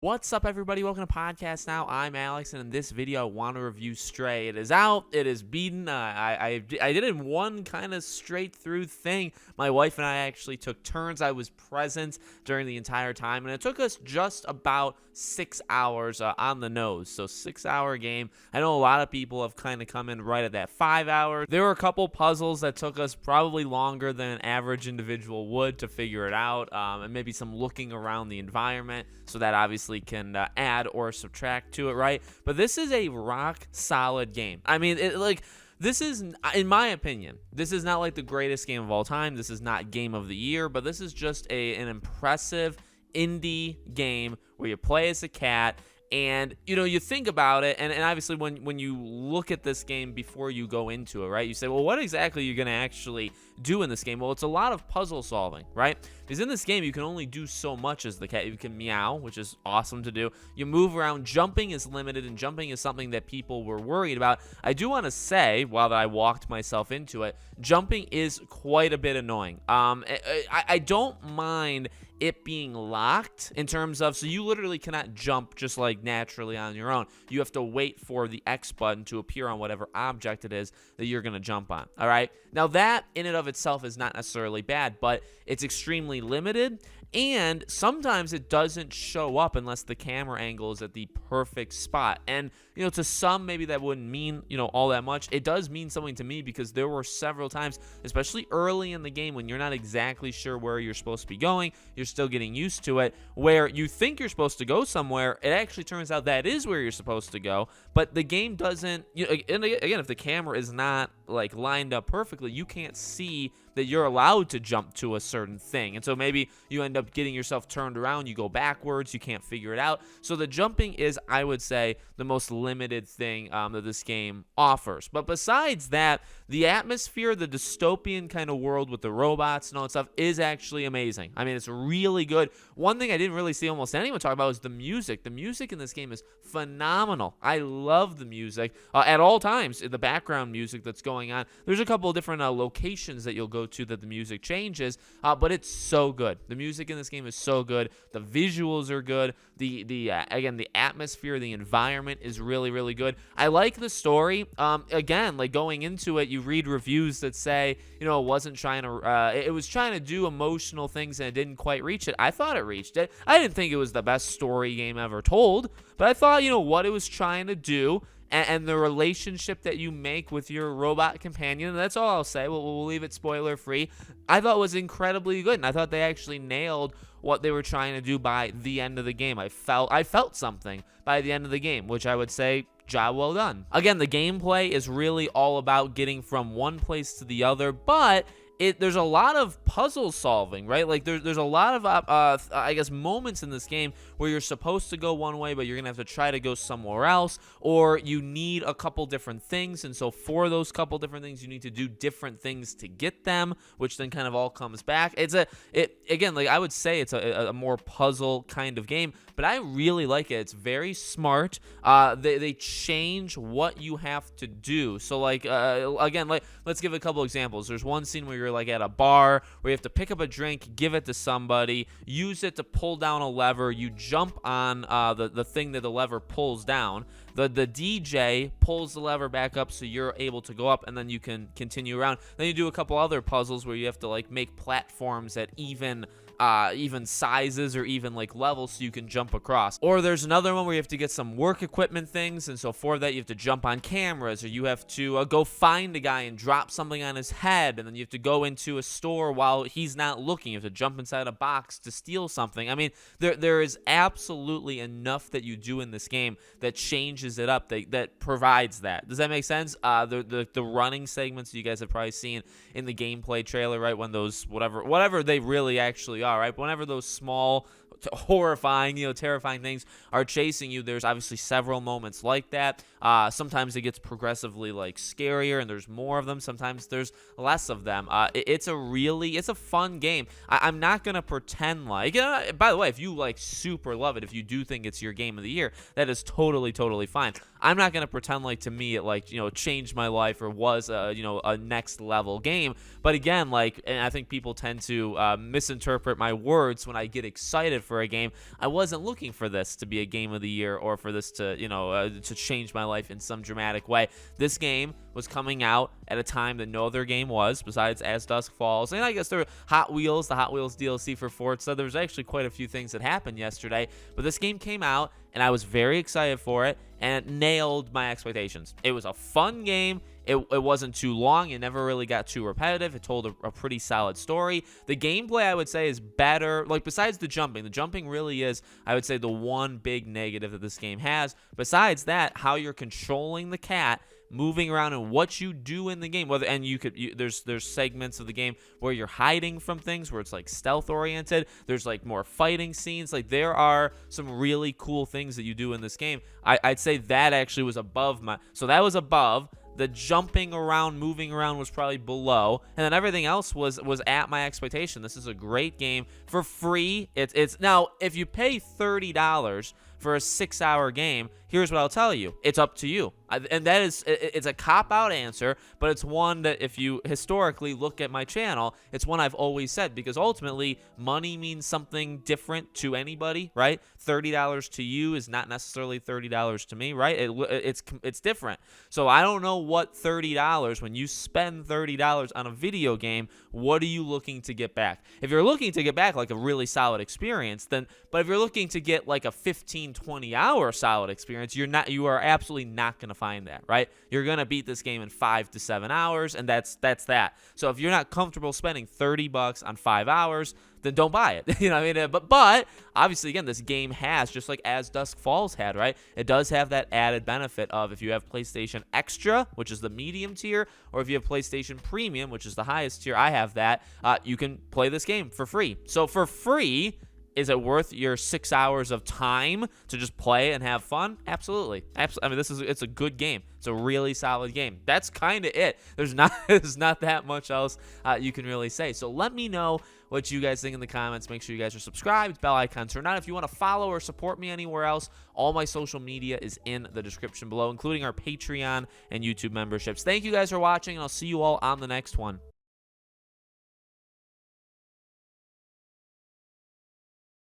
What's up, everybody? Welcome to Podcast Now. I'm Alex, and in this video, I want to review Stray. It is out. It is beaten. I did it in one kind of straight through thing. My wife and I actually took turns. I was present during the entire time, and it took us just about 6 hours on the nose. So 6-hour game. I know a lot of people have kind of come in right at that 5 hours. There were a couple puzzles that took us probably longer than an average individual would to figure it out, and maybe some looking around the environment. So that obviously can add or subtract to it, right? But this is a rock solid game. I mean, this is, in my opinion, this is not like the greatest game of all time. This is not game of the year, but this is just an impressive indie game where you play as a cat. And, you think about it, and obviously when you look at this game before you go into it, right, you say, well, what exactly are you going to actually do in this game? Well, it's a lot of puzzle solving, right? Because in this game, you can only do so much as the cat. You can meow, which is awesome to do. You move around. Jumping is limited, and jumping is something that people were worried about. I do want to say, while I walked myself into it, jumping is quite a bit annoying. I don't mind it being locked in terms of, so you literally cannot jump just like naturally on your own. You have to wait for the X button to appear on whatever object it is that you're going to jump on. All right. Now that in and of itself is not necessarily bad, but it's extremely limited. And sometimes it doesn't show up unless the camera angle is at the perfect spot. And, to some, maybe that wouldn't mean, all that much. It does mean something to me because there were several times, especially early in the game when you're not exactly sure where you're supposed to be going, you're still getting used to it, where you think you're supposed to go somewhere, it actually turns out that is where you're supposed to go, but the game doesn't, and again, if the camera is not like lined up perfectly, you can't see that you're allowed to jump to a certain thing. And so maybe you end up getting yourself turned around, you go backwards, you can't figure it out. So the jumping is, I would say, the most limited thing that this game offers. But besides that, the atmosphere, the dystopian kind of world with the robots and all that stuff is actually amazing. I mean, it's really good. One thing I didn't really see almost anyone talk about is the music. The music in this game is phenomenal. I love the music at all times. The background music that's going on. There's a couple of different locations that you'll go to that the music changes, but it's so good. The music in this game is so good. The visuals are good. Again, the atmosphere, the environment is really, really good. I like the story. Again, like going into it, you read reviews that say, it wasn't trying to, it was trying to do emotional things and it didn't quite reach it. I thought it reached it. I didn't think it was the best story game ever told, but I thought, what it was trying to do and the relationship that you make with your robot companion, that's all I'll say. We'll leave it spoiler free. I thought was incredibly good, and I thought they actually nailed what they were trying to do by the end of the game. I felt something by the end of the game, which I would say, job well done. Again, the gameplay is really all about getting from one place to the other, but there's a lot of puzzle solving, right? Like there's a lot of I guess moments in this game where you're supposed to go one way, but you're gonna have to try to go somewhere else, or you need a couple different things, and so for those couple different things, you need to do different things to get them, which then kind of all comes back. Again, like I would say, it's a more puzzle kind of game, but I really like it. It's very smart. They change what you have to do. So like again, like let's give a couple examples. There's one scene where you're like at a bar where you have to pick up a drink, give it to somebody, use it to pull down a lever. You jump on the thing that the lever pulls down. The DJ pulls the lever back up so you're able to go up, and then you can continue around. Then you do a couple other puzzles where you have to like make platforms at even sizes or even like levels so you can jump across. Or there's another one where you have to get some work equipment things, and so for that you have to jump on cameras, or you have to go find a guy and drop something on his head, and then you have to go into a store while he's not looking. You have to jump inside a box to steal something. I mean, there is absolutely enough that you do in this game that changes it up, that provides that. Does that make sense? The running segments you guys have probably seen in the gameplay trailer, right? When those whatever they really actually are, right? But whenever those small, horrifying, terrifying things are chasing you, there's obviously several moments like that. Sometimes it gets progressively like scarier and there's more of them. Sometimes there's less of them. It's a fun game. I'm not gonna pretend like, by the way, if you like super love it, if you do think it's your game of the year, that is totally fine. I'm not gonna pretend like to me it like changed my life or was a next level game. But again, like, and I think people tend to misinterpret my words when I get excited for a game. I wasn't looking for this to be a game of the year or for this to, to change my life in some dramatic way. This game was coming out at a time that no other game was besides As Dusk Falls. And I guess there were Hot Wheels, the Hot Wheels DLC for Forza. There was actually quite a few things that happened yesterday. But this game came out, and I was very excited for it, and it nailed my expectations. It was a fun game. It wasn't too long. It never really got too repetitive. It told a pretty solid story. The gameplay, I would say, is better. Like, besides the jumping really is, I would say, the one big negative that this game has. Besides that, how you're controlling the cat, moving around, and what you do in the game. There's segments of the game where you're hiding from things, where it's like stealth oriented. There's like more fighting scenes. Like, there are some really cool things that you do in this game. I'd say that actually was above so that was above. The jumping around, moving around was probably below, and then everything else was at my expectation. This is a great game for free. It's now, if you pay $30 for a 6-hour game, here's what I'll tell you: it's up to you. And that is, it's a cop-out answer, but it's one that, if you historically look at my channel, it's one I've always said, because ultimately money means something different to anybody, right? $30 to you is not necessarily $30 to me, right? It's different. So I don't know what $30, when you spend $30 on a video game, what are you looking to get back? If you're looking to get back like a really solid experience, then, but if you're looking to get like a 15-20 hour solid experience, you are absolutely not going to find that, right? You're going to beat this game in 5 to 7 hours, and that's that. So if you're not comfortable spending $30 on 5 hours, then don't buy it. You know what I mean? But obviously, again, this game has, just like As Dusk Falls had, right? It does have that added benefit of, if you have PlayStation Extra, which is the medium tier, or if you have PlayStation Premium, which is the highest tier, I have that, you can play this game for free. So for free, is it worth your 6 hours of time to just play and have fun? Absolutely. I mean, it's a good game. It's a really solid game. That's kind of it. There's not that much else you can really say. So let me know what you guys think in the comments. Make sure you guys are subscribed, bell icon turned on. If you want to follow or support me anywhere else, all my social media is in the description below, including our Patreon and YouTube memberships. Thank you guys for watching, and I'll see you all on the next one.